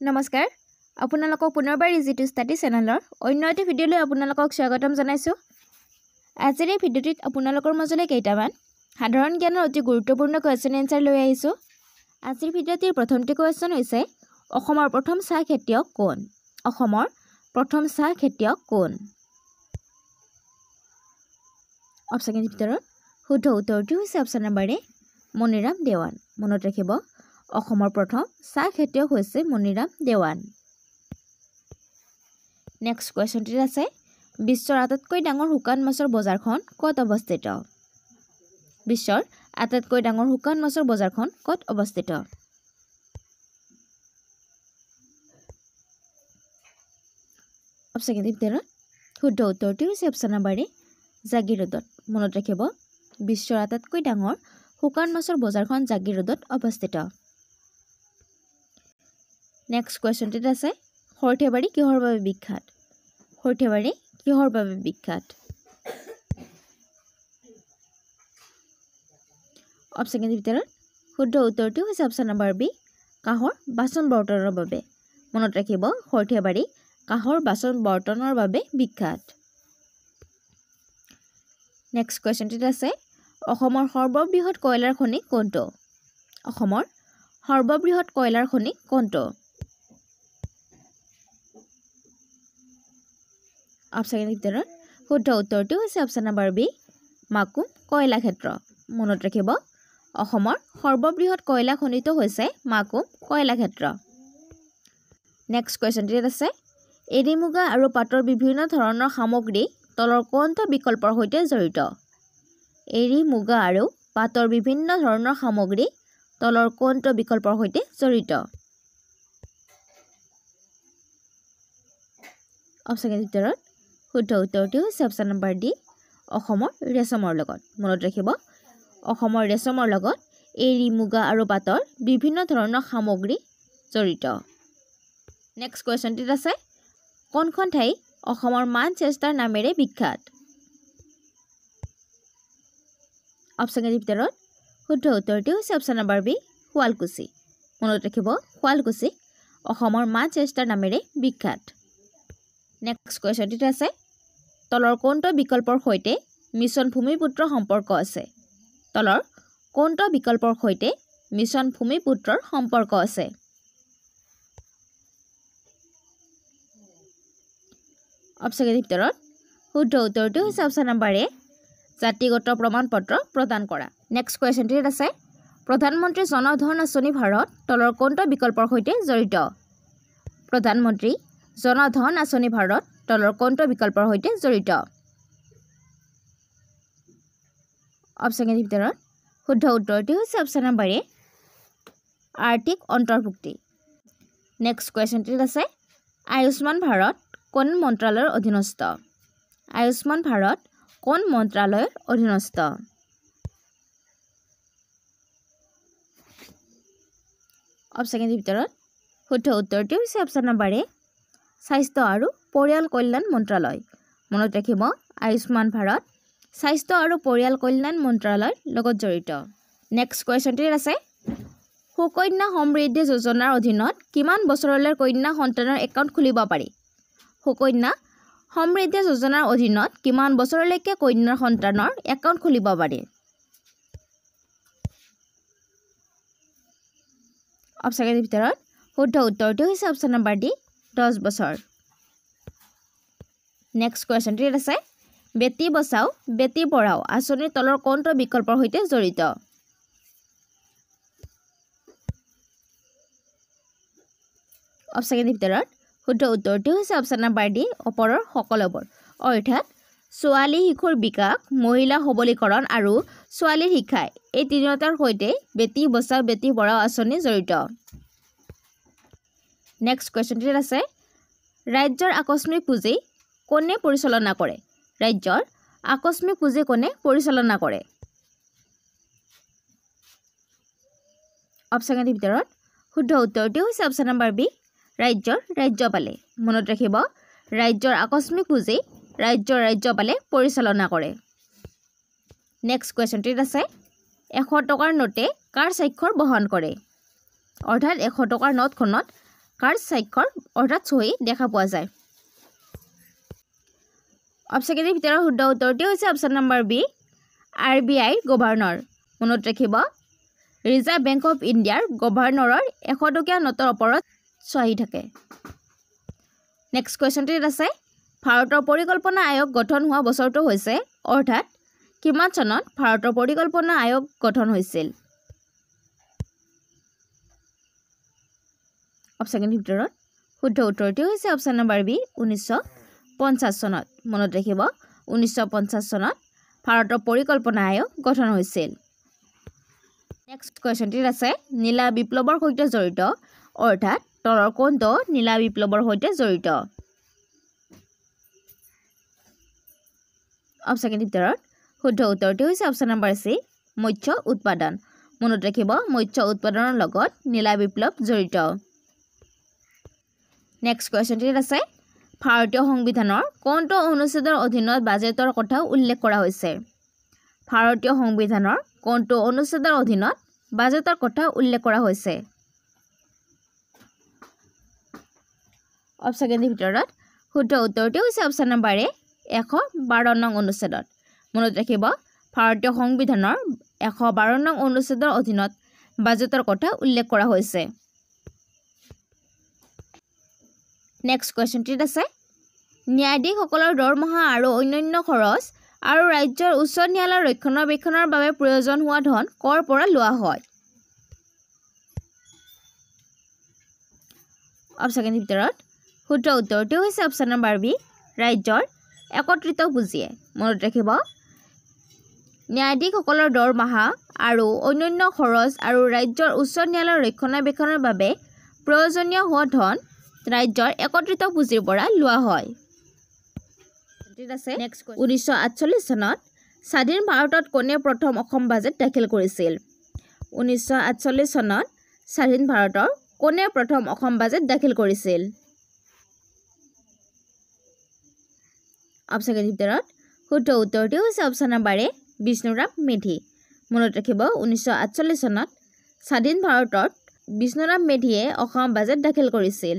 নমস্কাৰ আপোনালোকক পুনৰবাৰ ইজি টু ষ্টাডি চেনেলৰ অন্য এটা ভিডিঅ'লৈ আপোনালোকক স্বাগতম জনাইছোঁ। আজিৰ এই ভিডিঅ'টিত আপোনালোকৰ মাজলৈ কেইটামান সাধাৰণ জ্ঞানৰ অতি গুৰুত্বপূৰ্ণ কুৱেশ্যন এনচাৰ লৈ আহিছোঁ। আজিৰ ভিডিঅ'টিৰ প্ৰথমটো কুৱেশ্যন হৈছে অসমৰ প্ৰথম চাহ খেতিয়ক কোন? অসমৰ প্ৰথম চাহ খেতিয়ক কোন? অপশ্যনৰ ভিতৰত শুদ্ধ উত্তৰটো হৈছে অপশ্যন নম্বৰ এ মণিৰাম দেৱান। মনত ৰাখিব অসমৰ প্ৰথম চাহ খেতিয়ক হৈছে মণিৰাম দেৱান। নেক্সট কুৱেশ্যনটিত আছে বিশ্বৰ আটাইতকৈ ডাঙৰ শুকান মাছৰ বজাৰখন ক'ত অৱস্থিত? বিশ্বৰ আটাইতকৈ ডাঙৰ শুকান মাছৰ বজাৰখন ক'ত অৱস্থিত? অপশ্যনৰ ভিতৰত শুদ্ধ উত্তৰটো হৈছে অপশ্যন নম্বৰ এ জাগিৰোডত। মনত ৰাখিব বিশ্বৰ আটাইতকৈ ডাঙৰ শুকান মাছৰ বজাৰখন জাগিৰোডত অৱস্থিত। নেক্সট কুৱেশ্যনটিত আছে সৰ্থেবাৰী কিহৰ বাবে বিখ্যাত? সৰ্থেবাৰী কিহৰ বাবে বিখ্যাত? অপশ্যনৰ ভিতৰত শুদ্ধ উত্তৰটো হৈছে অপশ্যন নম্বৰ বি কাঁহৰ বাচন বৰ্তনৰ বাবে। মনত ৰাখিব সৰ্থেবাৰী কাঁহৰ বাচন বৰ্তনৰ বাবে বিখ্যাত। নেক্সট কুৱেশ্যনটিত আছে অসমৰ সৰ্ববৃহৎ কয়লাৰ খনি কোনটো? অসমৰ সৰ্ববৃহৎ কয়লাৰ খনি কোনটো? অপশ্যনৰ ভিতৰত শুদ্ধ উত্তৰটো হৈছে অপশ্যন নম্বৰ বি মাকুম কয়লাক্ষেত্ৰ। মনত ৰাখিব অসমৰ সৰ্ববৃহৎ কয়লা খনিটো হৈছে মাকুম কয়লাক্ষেত্ৰ। নেক্সট কুৱেশ্যনটিত আছে এৰী মুগা আৰু পাটৰ বিভিন্ন ধৰণৰ সামগ্ৰী তলৰ কোনটো বিকল্পৰ সৈতে জড়িত? এৰী মুগা আৰু পাটৰ বিভিন্ন ধৰণৰ সামগ্ৰী তলৰ কোনটো বিকল্পৰ সৈতে জড়িত? অপশ্যনৰ ভিতৰত শুদ্ধ উত্তৰটো হৈছে অপশ্যন নম্বৰ ডি অসমৰ ৰেচমৰ লগত। মনত ৰাখিব অসমৰ ৰেচমৰ লগত এৰী মুগা আৰু পাটৰ বিভিন্ন ধৰণৰ সামগ্ৰী জড়িত। নেক্সট কুৱেশ্যনটিত আছে কোনখন ঠাই অসমৰ মানচেষ্টাৰ নামেৰে বিখ্যাত? অপশ্যনৰ ভিতৰত শুদ্ধ উত্তৰটো হৈছে অপশ্যন নম্বৰ বি শুৱালকুছি। মনত ৰাখিব শুৱালকুছি অসমৰ মানচেষ্টাৰ নামেৰে বিখ্যাত। নেক্সট কুৱেশ্যনটিত আছে তলৰ কোনটো বিকল্পৰ সৈতে মিছন ভূমিপুত্ৰ সম্পৰ্ক আছে? তলৰ কোনটো বিকল্পৰ সৈতে মিছন ভূমিপুত্ৰৰ সম্পৰ্ক আছে? অপশ্যনৰ ভিতৰত শুদ্ধ উত্তৰটো হৈছে অপশ্যন নম্বৰ এ জাতিগত প্ৰমাণ পত্ৰ প্ৰদান কৰা। নেক্সট কুৱেশ্যনটিত আছে প্ৰধানমন্ত্ৰী জন ধন আঁচনি ভাৰত তলৰ কোনটো বিকল্পৰ সৈতে জড়িত? প্ৰধানমন্ত্ৰী জন ধন আঁচনি ভাৰত তলৰ কোনটো বিকল্পৰ সৈতে জড়িত? অপশ্যনৰ ভিতৰত শুদ্ধ উত্তৰটো হৈছে অপশ্যন নম্বৰ এ আৰ্থিক অন্তৰ্ভুক্তি। নেক্সট কুৱেশ্যনটিত আছে আয়ুষ্মান ভাৰত কোন মন্ত্ৰালয়ৰ অধীনস্থ? আয়ুষ্মান ভাৰত কোন মন্ত্ৰালয়ৰ অধীনস্থ? অপশ্যনৰ ভিতৰত শুদ্ধ উত্তৰটো হৈছে অপশ্যন নম্বৰ এ স্বাস্থ্য আৰু পৰিয়াল কল্যাণ মন্ত্ৰালয়। মনত ৰাখিব আয়ুষ্মান ভাৰত স্বাস্থ্য আৰু পৰিয়াল কল্যাণ মন্ত্ৰালয়ৰ লগত জড়িত। নেক্সট কুৱেশ্যনটিত আছে সুকন্যা সমৃদ্ধি যোজনাৰ অধীনত কিমান বছৰলৈ কন্যা সন্তানৰ একাউণ্ট খুলিব পাৰি? সুকন্যা সমৃদ্ধি যোজনাৰ অধীনত কিমান বছৰলৈকে কন্যা সন্তানৰ একাউণ্ট খুলিব পাৰি? অপশ্যনৰ ভিতৰত শুদ্ধ উত্তৰটো হৈছে অপশ্যন নম্বৰ ডি 10 বছৰ। নেক্সট কুৱেশ্যনটিত আছে বেটী বচাও বেটী পঢ়াও আঁচনিৰ তলৰ কোনটো বিকল্পৰ সৈতে জড়িত? অপশ্যনৰ ভিতৰত শুদ্ধ উত্তৰটো হৈছে অপশ্যন নম্বৰ ডি ওপৰৰ সকলোবোৰ। অৰ্থাৎ ছোৱালী শিশুৰ বিকাশ মহিলা সবলীকৰণ আৰু ছোৱালীৰ শিক্ষাই এই তিনিওটাৰ সৈতে বেটী বচাও বেটী পঢ়াও আঁচনি জড়িত। নেক্সট কুৱেশ্যনটিত আছে ৰাজ্যৰ আকস্মিক পুঁজি কোনে পৰিচালনা কৰে? ৰাজ্যৰ আকস্মিক পুঁজি কোনে পৰিচালনা কৰে? অপশ্যনৰ ভিতৰত শুদ্ধ উত্তৰটো হৈছে অপশ্যন নম্বৰ বি ৰাজ্যৰ ৰাজ্যপালে। মনত ৰাখিব ৰাজ্যৰ আকস্মিক পুঁজি ৰাজ্যৰ ৰাজ্যপালে পৰিচালনা কৰে। নেক্সট কুৱেশ্যনটিত আছে 100 টকাৰ নোটে কাৰ স্বাক্ষৰ বহন কৰে? অৰ্থাৎ 100 টকাৰ নোটখনত কাৰ স্বাক্ষৰ অৰ্থাৎ চহী দেখা পোৱা যায় অপচন কেইটাৰ ভিতৰত শুদ্ধ উত্তৰটি হৈছে option number B RBI governor মনত ৰাখিব ৰিজাৰ্ভ বেংক অফ ইণ্ডিয়াৰ গভৰ্ণৰৰ 100 টকীয়া নোটৰ ওপৰত চহী থাকে নেক্সট কোৱেশ্চনটিত আছে ভাৰতৰ পৰিকল্পনা আয়োগ গঠন হোৱা বছৰটো হৈছে অৰ্থাৎ কিমান চনত ভাৰতৰ পৰিকল্পনা আয়োগ গঠন হৈছিল অপচন ভিতৰত শুদ্ধ উত্তৰটি হৈছে অপচন নম্বৰ বি 1950 চনত মনত ৰাখিব 1950 চনত ভাৰতৰ পৰিকল্পনা আয়োগ গঠন হৈছিল নেক্সট কোৱেশ্চনটিত আছে নীলা বিপ্লৱৰ সৈতে জড়িত অৰ্থাৎ তলৰ কোনটো নীলা বিপ্লৱৰ সৈতে জড়িত অপচন ভিতৰত শুদ্ধ উত্তৰটি হৈছে অপচন নম্বৰ সি মৎস্য উৎপাদন মনত ৰাখিব মৎস্য উৎপাদনৰ লগত নীলা বিপ্লৱ জড়িত নেক্সট কোৱেশ্চনটিত আছে ভাৰতীয় সংবিধানৰ কোনটো অনুচ্ছেদৰ অধীনত বাজেটৰ কথা উল্লেখ কৰা হৈছে ভাৰতীয় সংবিধানৰ কোনটো অনুচ্ছেদৰ অধীনত বাজেটৰ কথা উল্লেখ কৰা হৈছে অপচন ভিতৰত শুদ্ধ উত্তৰটি হৈছে অপচন নম্বৰ এ 112 নং অনুচ্ছেদত মনত ৰাখিব ভাৰতীয় সংবিধানৰ 112 নং অনুচ্ছেদৰ অধীনত বাজেটৰ কথা উল্লেখ কৰা হৈছে নেক্সট কোৱেশ্চনটিত আছে ন্যায়াধীশসকলৰ দৰমহা আৰু অন্যান্য খৰচ আৰু ৰাজ্যৰ উচ্চ ন্যায়ালয়ৰ ৰক্ষণাবেক্ষণৰ বাবে প্ৰয়োজন হোৱা ধন কৰ পৰা লোৱা হয় অপচন ভিতৰত শুদ্ধ উত্তৰটি হৈছে অপচন নম্বৰ বি ৰাজ্যৰ একত্ৰিত পুঁজিয়ে মনত ৰাখিব ন্যায়াধীশসকলৰ দৰমহা আৰু অন্যান্য খৰচ আৰু ৰাজ্যৰ উচ্চ ন্যায়ালয়ৰ ৰক্ষণাবেক্ষণৰ বাবে প্ৰয়োজনীয় হোৱা ধন ৰাজ্যৰ একত্ৰিত পুঁজিৰ পৰা লোৱা হয় 1948 চনত স্বাধীন ভাৰতত কোনে প্ৰথম অসম বাজেট দাখিল কৰিছিল 1948 চনত স্বাধীন ভাৰতৰ কোনে প্ৰথম অসম বাজেট দাখিল কৰিছিল অপচন ভিতৰত শুদ্ধ উত্তৰটি হৈছে অপচন নম্বৰ এ বিষ্ণুৰাম মেধি মনত ৰাখিব 1948 চনত স্বাধীন ভাৰতত বিষ্ণুৰাম মেধিয়ে অসম বাজেট দাখিল কৰিছিল